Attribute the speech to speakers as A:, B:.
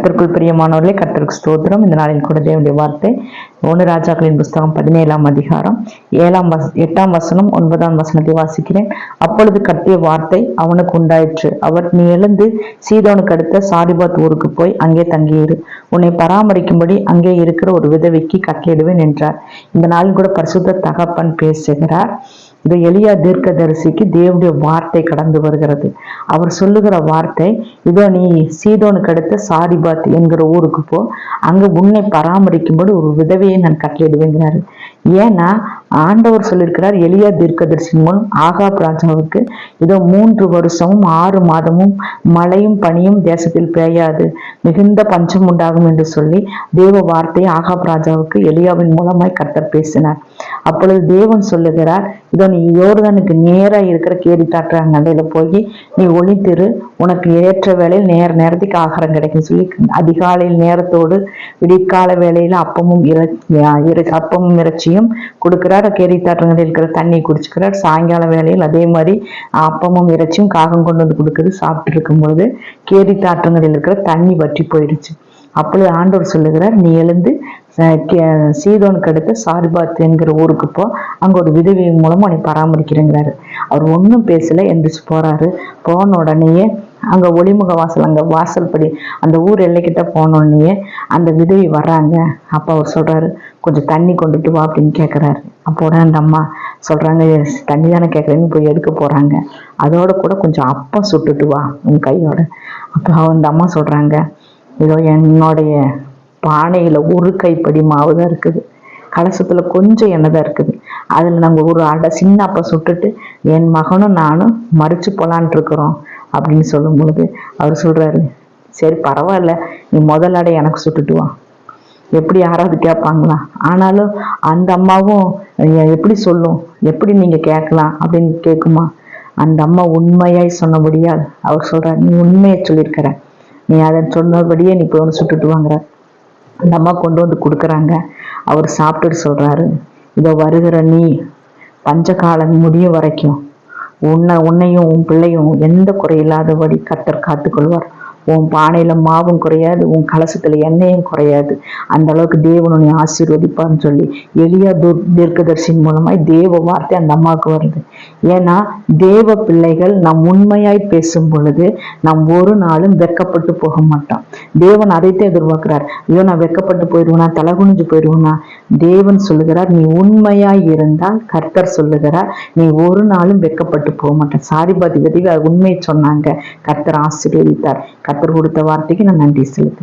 A: கர்த்தருக்குள் பிரியமானவர்களே, கர்த்தருக்கு ஸ்தோத்திரம். இந்த நாளின் கூட தேவனுடைய வார்த்தை 1 ராஜாக்களின் புஸ்தகம் 17ஆம் அதிகாரம் 8ஆம் வசனம் 9ஆம் வசனத்தை வாசிக்கிறேன். அப்பொழுது கர்த்தருடைய வார்த்தை அவனுக்கு உண்டாயிற்று. அவர், நீ எழுந்து சீதோனுக்கு அடுத்த சாரிபாத் ஊருக்கு போய் அங்கே தங்கியிரு. உன்னை பராமரிக்கும்படி அங்கே இருக்கிற ஒரு விதவைக்கு கட்டளையிடுவேன் என்றார். இந்த நாளில் கூட பரிசுத்த தகப்பன் பேசுகிறார். இது எலியா தீர்க்கதரிசிக்கு தேவனுடைய வார்த்தை கடந்து வருகிறது. அவர் சொல்லுகிற வார்த்தை, இதோ நீ சீதோனுக்கு அடுத்த சாரிபாத் என்கிற ஊருக்கு போ, அங்க உன்னை பராமரிக்கும்போது ஒரு விதவையை நான் கட்டளையிடுவேங்கிறாரு. ஏன்னா ஆண்டவர் சொல்லியிருக்கிறார் எலியா தீர்க்கதரிசியின் மூலம் ஆகாப் ராஜாவுக்கு, இதோ 3 வருஷமும் 6 மாதமும் மழையும் பனியும் தேசத்தில் பெய்யாது, மிகுந்த பஞ்சம் உண்டாகும் என்று சொல்லி தேவ வார்த்தையை ஆகாப் ராஜாவுக்கு எலியாவின் மூலமாய் கர்த்தர் பேசினார். அப்பொழுது தேவன் சொல்லுகிறார், இதோ நீ யோர்தானுக்கு நேரா இருக்கிற கேரித்தாற்ற நடையில போய் நீ ஒளித்திரு, உனக்கு ஏற்ற வேளையில் நேரத்துக்கு ஆகாரம் கிடைக்கும் சொல்லி அதிகாலையில் நேரத்தோடு விடிக்கால வேளையில அப்பமும் இறைச்சியும் கொடுக்கிறார். கேரித்தாற்றங்களில் இருக்கிற தண்ணி குடிச்சுக்கிறார். சாயங்கால வேளையில் அதே மாதிரி அப்பமும் இறைச்சியும் காகம் கொண்டு வந்து கொடுக்குறது. சாப்பிட்டு இருக்கும்போது கேரித்தாற்றங்களில் இருக்கிற தண்ணி வற்றி போயிடுச்சு. அப்பொழுது ஆண்டவர் சொல்லுகிறார், நீ எழுந்து சீதோனுக்கு அடுத்த சாரிபாத் என்கிற ஊருக்கு போ, அங்க ஒரு விதவை மூலமா நீ பராமரிக்கிறேங்கிறாரு. அவர் ஒன்றும் பேசல, எந்திரிச்சு போறாரு. போன உடனேயே அங்க ஒளிமுக வாசல், அங்க வாசல் படி அந்த ஊர் எல்லைக்கிட்ட போனோடனேயே அந்த விதவை வர்றாங்க. அப்ப அவர் சொல்றாரு, கொஞ்சம் தண்ணி கொண்டுட்டு வா அப்படின்னு கேட்கிறாரு. அப்போ உடனே அந்த அம்மா சொல்றாங்க, தண்ணி தானே கேட்கறேன்னு போய் எடுக்க போறாங்க. அதோட கூட கொஞ்சம் அப்பம் சுட்டுட்டு வா உன் கையோட. அப்போ அந்த அம்மா சொல்றாங்க, இதோ என்னுடைய பானையில ஒரு கைப்படி மாவு தான் இருக்குது, கலசத்துல கொஞ்சம் எண்ணெய் தான் இருக்குது, அதுல நாங்க ஒரு சின்ன அப்பம் சுட்டுட்டு என் மகனும் நானும் மறிச்சு போலான் இருக்கிறோம் அப்படின்னு சொல்லும் பொழுது அவர் சொல்றாரு, சரி பரவாயில்ல, நீ முதல் அடை எனக்கு சுட்டுட்டு வா. எப்படி யாராவது கேட்பாங்களா? ஆனாலும் அந்த அம்மாவும் எப்படி சொல்லும், எப்படி நீங்க கேட்கலாம் அப்படின்னு கேட்குமா? அந்த அம்மா உண்மையாய் சொன்னபடியா அவர் சொல்றாரு, நீ உண்மையை சொல்லியிருக்கிற, நீ அதை சொன்னபடியே நீ போய் ஒன்று சுட்டுட்டு வாங்குற. அந்த அம்மா கொண்டு வந்து கொடுக்குறாங்க. அவர் சாப்பிட்டுட்டு சொல்றாரு, இதோ வருகிற நீ பஞ்சகாலம் முடியும் வரைக்கும் உன்னையும் உன் பிள்ளையும் எந்த குறையில்லாதபடி கர்த்தர் காத்துக்கொள்வார். உன் பானையில மாவும் குறையாது, உன் கலசத்துல எண்ணெயும் குறையாது, அந்த அளவுக்கு தேவன் உன்னை ஆசீர்வதிப்பான்னு சொல்லி எலியா தீர்க்கதரிசியின் மூலமாய் தேவ வார்த்தை அந்த அம்மாவுக்கு வருது. ஏன்னா தேவ பிள்ளைகள் நாம் உண்மையாய் பேசும் பொழுது நாம் ஒரு நாளும் வெட்கப்பட்டு போக மாட்டோம். தேவன் அதைத்தான் எதிர்பார்க்கிறார். ஐயோ நான் வெட்கப்பட்டு போயிடுவேனா, தலகுனிஞ்சு போயிடுவேனா? தேவன் சொல்லுகிறார், நீ உண்மையாய் இருந்தால் கர்த்தர் சொல்லுகிறார், நீ ஒரு நாளும் வெட்கப்பட்டு போக மாட்டேன். சாரிபாத் விதவை உண்மையை சொன்னாங்க, கர்த்தர் ஆசீர்வதித்தார். கர்த்தர் கொடுத்த வார்த்தைக்கு நான் நன்றி செலுத்துறேன்.